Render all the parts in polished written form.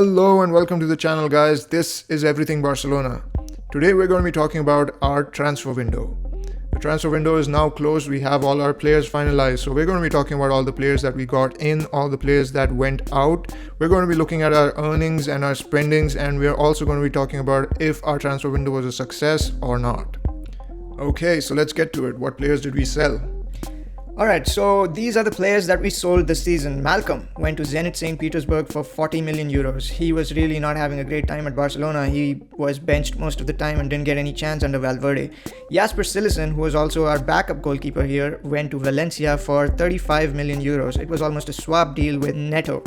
Hello and welcome to the channel, guys. This is Everything Barcelona. Today we're going to be talking about our transfer window. The transfer window is now closed. We have all our players finalized. So we're going to be talking about all the players that we got in, all the players that went out. We're going to be looking at our earnings and our spendings, and we're also going to be talking about if our transfer window was a success or not. Okay, so let's get to it. What players did we sell? Alright, so these are the players that we sold this season. Malcolm went to Zenit St. Petersburg for 40 million euros. He was really not having a great time at Barcelona. He was benched most of the time and didn't get any chance under Valverde. Jasper Cillessen, who was also our backup goalkeeper here, went to Valencia for 35 million euros. It was almost a swap deal with Neto.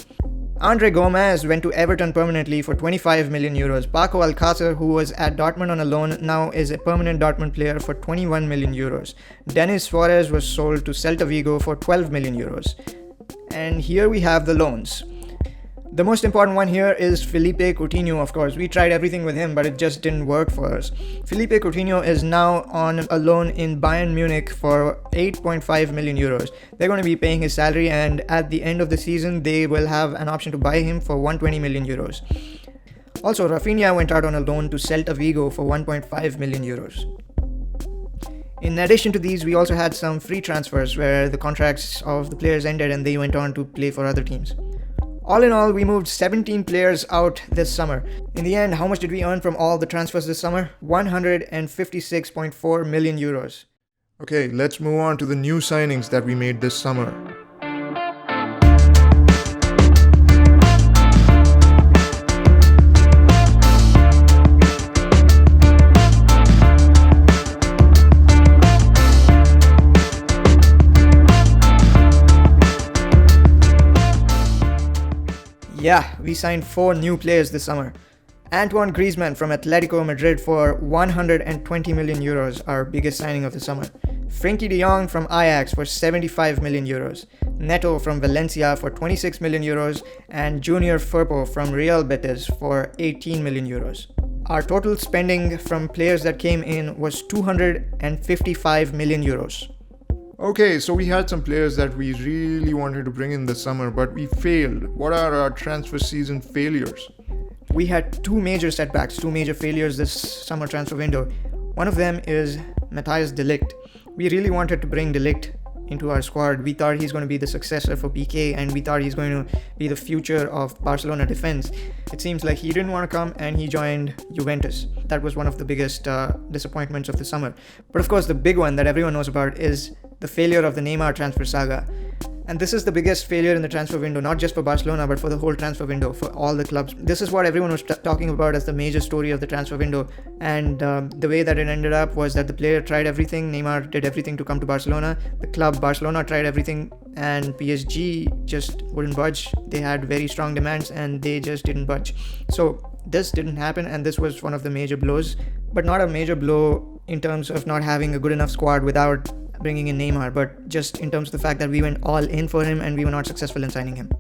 Andre Gomez went to Everton permanently for 25 million euros. Paco Alcácer, who was at Dortmund on a loan, now is a permanent Dortmund player for 21 million euros. Denis Suarez was sold to Celta Vigo for 12 million euros. And here we have the loans. The most important one here is Felipe Coutinho, of course. We tried everything with him, but it just didn't work for us. Felipe Coutinho is now on a loan in Bayern Munich for 8.5 million euros. They're going to be paying his salary, and at the end of the season, they will have an option to buy him for 120 million euros. Also, Rafinha went out on a loan to Celta Vigo for 1.5 million euros. In addition to these, we also had some free transfers where the contracts of the players ended and they went on to play for other teams. All in all, we moved 17 players out this summer. In the end, how much did we earn from all the transfers this summer? 156.4 million euros. Okay, let's move on to the new signings that we made this summer. Yeah, we signed 4 new players this summer. Antoine Griezmann from Atletico Madrid for 120 million euros, our biggest signing of the summer. Frenkie de Jong from Ajax for 75 million euros. Neto from Valencia for 26 million euros. And Junior Firpo from Real Betis for 18 million euros. Our total spending from players that came in was 255 million euros. Okay, so we had some players that we really wanted to bring in this summer, but we failed. What are our transfer season failures? We had 2 major setbacks, 2 major failures this summer transfer window. One of them is Matthijs de Ligt. We really wanted to bring de Ligt into our squad. We thought he's going to be the successor for Piqué, and we thought he's going to be the future of Barcelona defense. It seems like he didn't want to come and he joined Juventus. That was one of the biggest disappointments of the summer. But of course, the big one that everyone knows about is the failure of the Neymar transfer saga. And this is the biggest failure in the transfer window, not just for Barcelona, but for the whole transfer window, for all the clubs. This is what everyone was talking about as the major story of the transfer window. And the way that it ended up was that the player tried everything. Neymar did everything to come to Barcelona. The club Barcelona tried everything, and PSG just wouldn't budge. They had very strong demands and they just didn't budge. So this didn't happen, and this was one of the major blows, but not a major blow in terms of not having a good enough squad without bringing in Neymar, but just in terms of the fact that we went all in for him and we were not successful in signing him.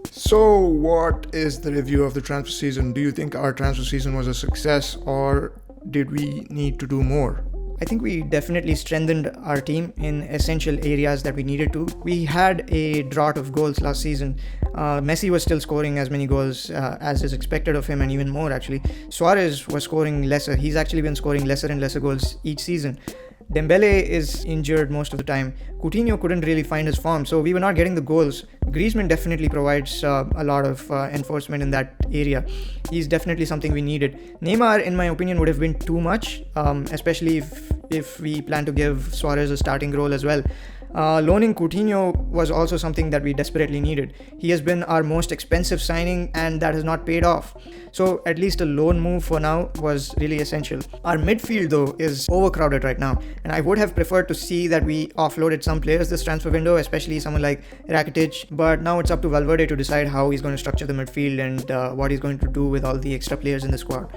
So what is the review of the transfer season? Do you think our transfer season was a success, or did we need to do more? I think we definitely strengthened our team in essential areas that we needed to. We had a drought of goals last season. Messi was still scoring as many goals as is expected of him, and even more actually. Suarez was scoring lesser. He's actually been scoring lesser and lesser goals each season. Dembele is injured most of the time. Coutinho couldn't really find his form, so we were not getting the goals. Griezmann definitely provides a lot of enforcement in that area. He's definitely something we needed. Neymar, in my opinion, would have been too much, especially if we plan to give Suarez a starting role as well. Loaning Coutinho was also something that we desperately needed. He has been our most expensive signing, and that has not paid off. So at least a loan move for now was really essential. Our midfield though is overcrowded right now, and I would have preferred to see that we offloaded some players this transfer window, especially someone like Rakitic, but now it's up to Valverde to decide how he's going to structure the midfield and what he's going to do with all the extra players in the squad.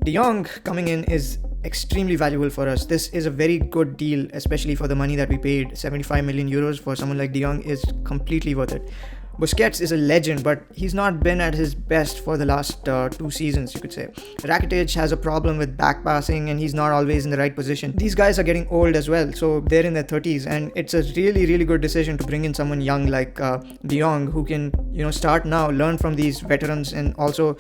De Jong coming in is extremely valuable for us. This is a very good deal, especially for the money that we paid. 75 million euros for someone like De Jong is completely worth it. Busquets is a legend, but he's not been at his best for the last 2 seasons, you could say. Rakitic has a problem with back passing and he's not always in the right position. These guys are getting old as well, so they're in their 30s, and it's a really, really good decision to bring in someone young like De Jong, who can, start now, learn from these veterans, and also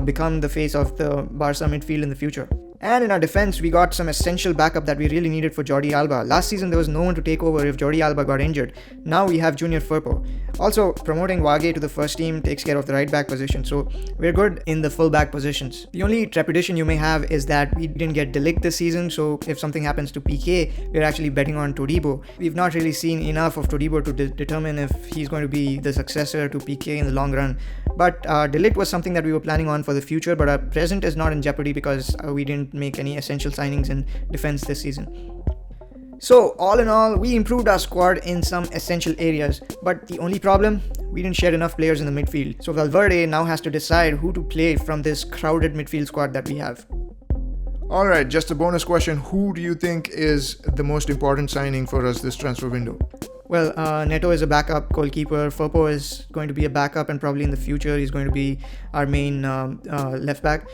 become the face of the Barca midfield in the future. And in our defense, we got some essential backup that we really needed for Jordi Alba. Last season, there was no one to take over if Jordi Alba got injured. Now we have Junior Firpo. Also, promoting Wage to the first team takes care of the right back position, so we're good in the full back positions. The only trepidation you may have is that we didn't get De Ligt this season, so if something happens to PK, we're actually betting on Todibo. We've not really seen enough of Todibo to determine if he's going to be the successor to PK in the long run. But De Ligt was something that we were planning on for the future, but our present is not in jeopardy because we didn't make any essential signings in defense this season. So all in all, we improved our squad in some essential areas, but the only problem, we didn't share enough players in the midfield. So Valverde now has to decide who to play from this crowded midfield squad that we have. Alright, just a bonus question. Who do you think is the most important signing for us this transfer window? Well, Neto is a backup goalkeeper. Firpo is going to be a backup, and probably in the future he's going to be our main left back.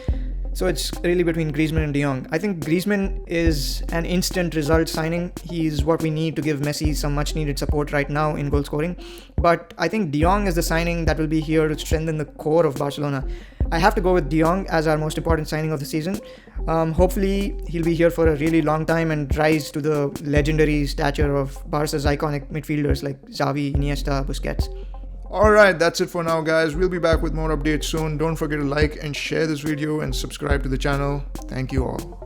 So it's really between Griezmann and De Jong. I think Griezmann is an instant result signing. He's what we need to give Messi some much needed support right now in goal scoring. But I think De Jong is the signing that will be here to strengthen the core of Barcelona. I have to go with De Jong as our most important signing of the season. Hopefully he'll be here for a really long time and rise to the legendary stature of Barca's iconic midfielders like Xavi, Iniesta, Busquets. Alright, that's it for now, guys. We'll be back with more updates soon. Don't forget to like and share this video and subscribe to the channel. Thank you all.